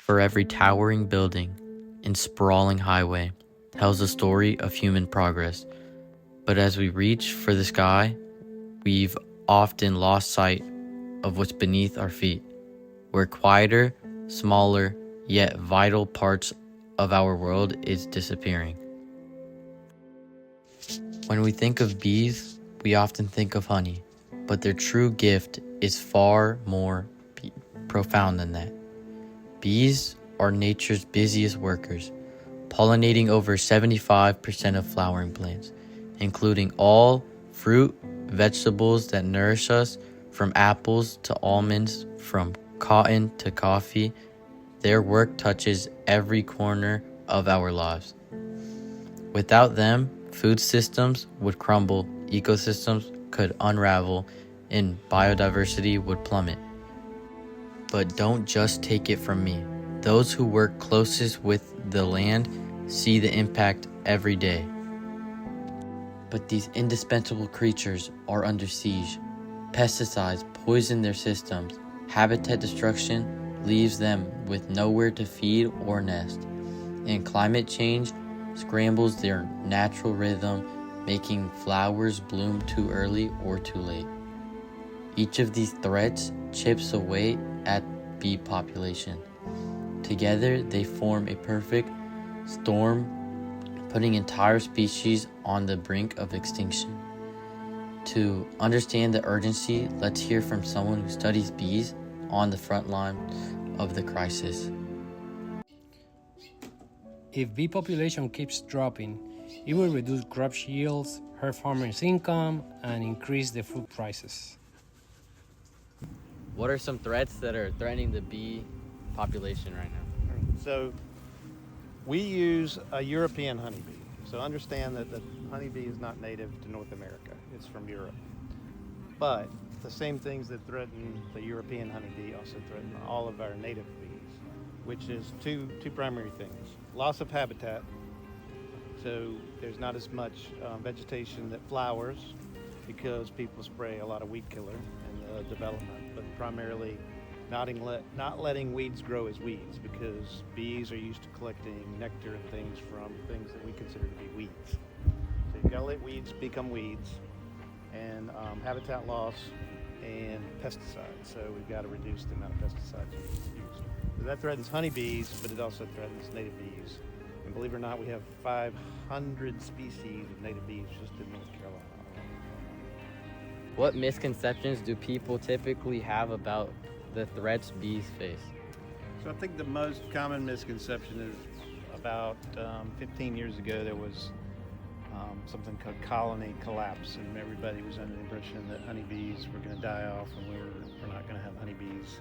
For every towering building and sprawling highway tells a story of human progress. But as we reach for the sky, we've often lost sight of what's beneath our feet, where quieter, smaller, yet vital parts of our world is disappearing. When we think of bees, we often think of honey, but their true gift is far more profound than that. Bees are nature's busiest workers, pollinating over 75% of flowering plants, including all fruit, vegetables that nourish us, from apples to almonds, from cotton to coffee. Their work touches every corner of our lives. Without them, food systems would crumble, ecosystems could unravel, and biodiversity would plummet. But don't just take it from me. Those who work closest with the land see the impact every day. But these indispensable creatures are under siege. Pesticides poison their systems. Habitat destruction leaves them with nowhere to feed or nest. And climate change scrambles their natural rhythm, making flowers bloom too early or too late. Each of these threats chips away at bee population. Together, they form a perfect storm, putting entire species on the brink of extinction. To understand the urgency, let's hear from someone who studies bees on the front line of the crisis. If bee population keeps dropping, it will reduce crop yields, hurt farmers' income, and increase the food prices. What are some threats that are threatening the bee population right now? So we use a European honeybee. So understand that the honeybee is not native to North America. It's from Europe. But the same things that threaten the European honeybee also threaten all of our native bees, which is two primary things. Loss of habitat. So there's not as much vegetation that flowers because people spray a lot of weed killer in the development, but primarily not letting weeds grow as weeds, because bees are used to collecting nectar and things from things that we consider to be weeds. So you've got to let weeds become weeds, and habitat loss and pesticides. So we've got to reduce the amount of pesticides we use. So that threatens honeybees, but it also threatens native bees. And believe it or not, we have 500 species of native bees just in North Carolina. What misconceptions do people typically have about the threats bees face? So I think the most common misconception is about 15 years ago there was something called colony collapse, and everybody was under the impression that honeybees were going to die off and we're not going to have honeybees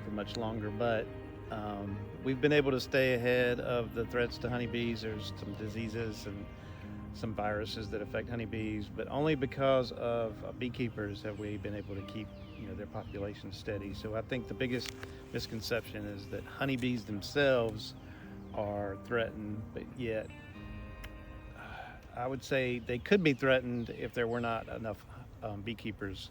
for much longer. But we've been able to stay ahead of the threats to honeybees. There's some diseases and some viruses that affect honeybees, but only because of beekeepers have we been able to keep their population steady. So I think the biggest misconception is that honeybees themselves are threatened, but yet I would say they could be threatened if there were not enough beekeepers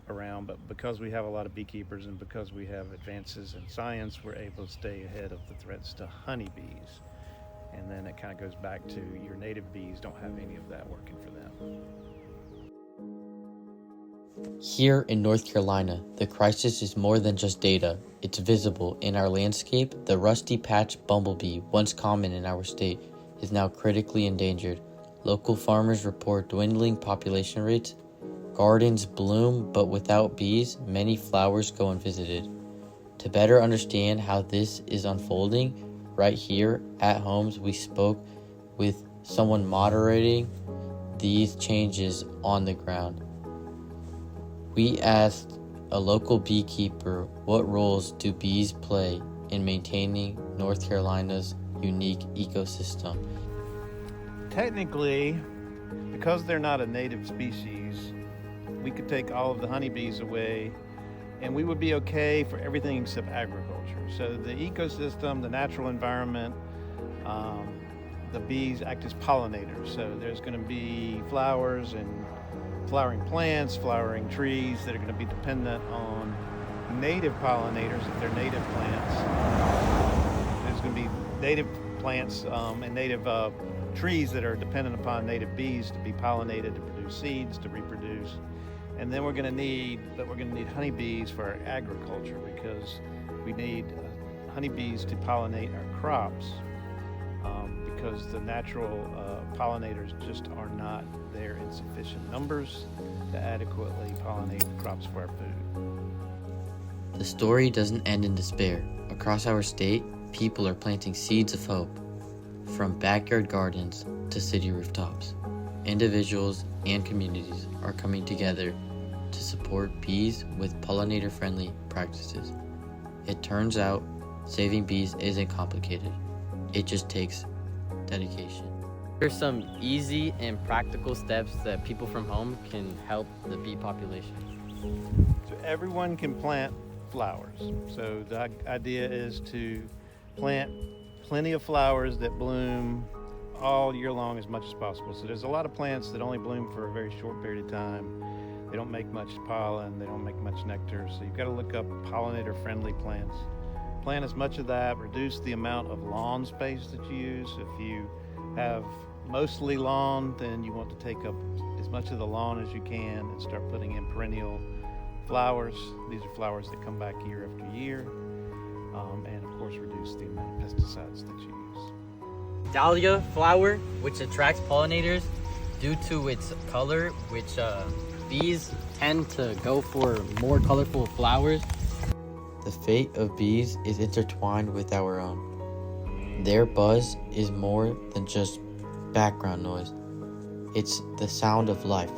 around. But because we have a lot of beekeepers and because we have advances in science, we're able to stay ahead of the threats to honeybees. And then it kind of goes back to your native bees don't have any of that working for them. Here in North Carolina, the crisis is more than just data. It's visible in our landscape. The rusty patch bumblebee, once common in our state, is now critically endangered. Local farmers report dwindling population rates. Gardens bloom, but without bees, many flowers go unvisited. To better understand how this is unfolding, right here at Homes, we spoke with someone moderating these changes on the ground. We asked a local beekeeper, what roles do bees play in maintaining North Carolina's unique ecosystem? Technically, because they're not a native species, we could take all of the honeybees away and we would be okay for everything except agriculture. So the ecosystem, the natural environment, the bees act as pollinators. So there's going to be flowers and flowering plants, flowering trees that are going to be dependent on native pollinators if they're native plants. there's going to be native plants and native trees that are dependent upon native bees to be pollinated, to produce seeds, to reproduce. And then we're going to need honeybees for our agriculture, because we need honeybees to pollinate our crops, because the natural pollinators just are not there in sufficient numbers to adequately pollinate the crops for our food. The story doesn't end in despair. Across our state, people are planting seeds of hope. From backyard gardens to city rooftops, individuals and communities are coming together to support bees with pollinator-friendly practices. It turns out saving bees isn't complicated. It just takes dedication. Here's some easy and practical steps that people from home can help the bee population. So everyone can plant flowers. So the idea is to plant plenty of flowers that bloom all year long as much as possible. So there's a lot of plants that only bloom for a very short period of time. They don't make much pollen, they don't make much nectar. So you've got to look up pollinator-friendly plants. Plant as much of that, reduce the amount of lawn space that you use. If you have mostly lawn, then you want to take up as much of the lawn as you can and start putting in perennial flowers. These are flowers that come back year after year. And of course, reduce the amount of pesticides that you use. Dahlia flower, which attracts pollinators due to its color, which bees tend to go for more colorful flowers. The fate of bees is intertwined with our own. Their buzz is more than just background noise. It's the sound of life,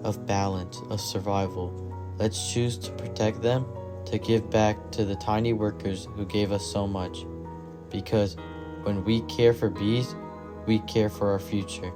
of balance, of survival. Let's choose to protect them, to give back to the tiny workers who gave us so much. Because when we care for bees, we care for our future.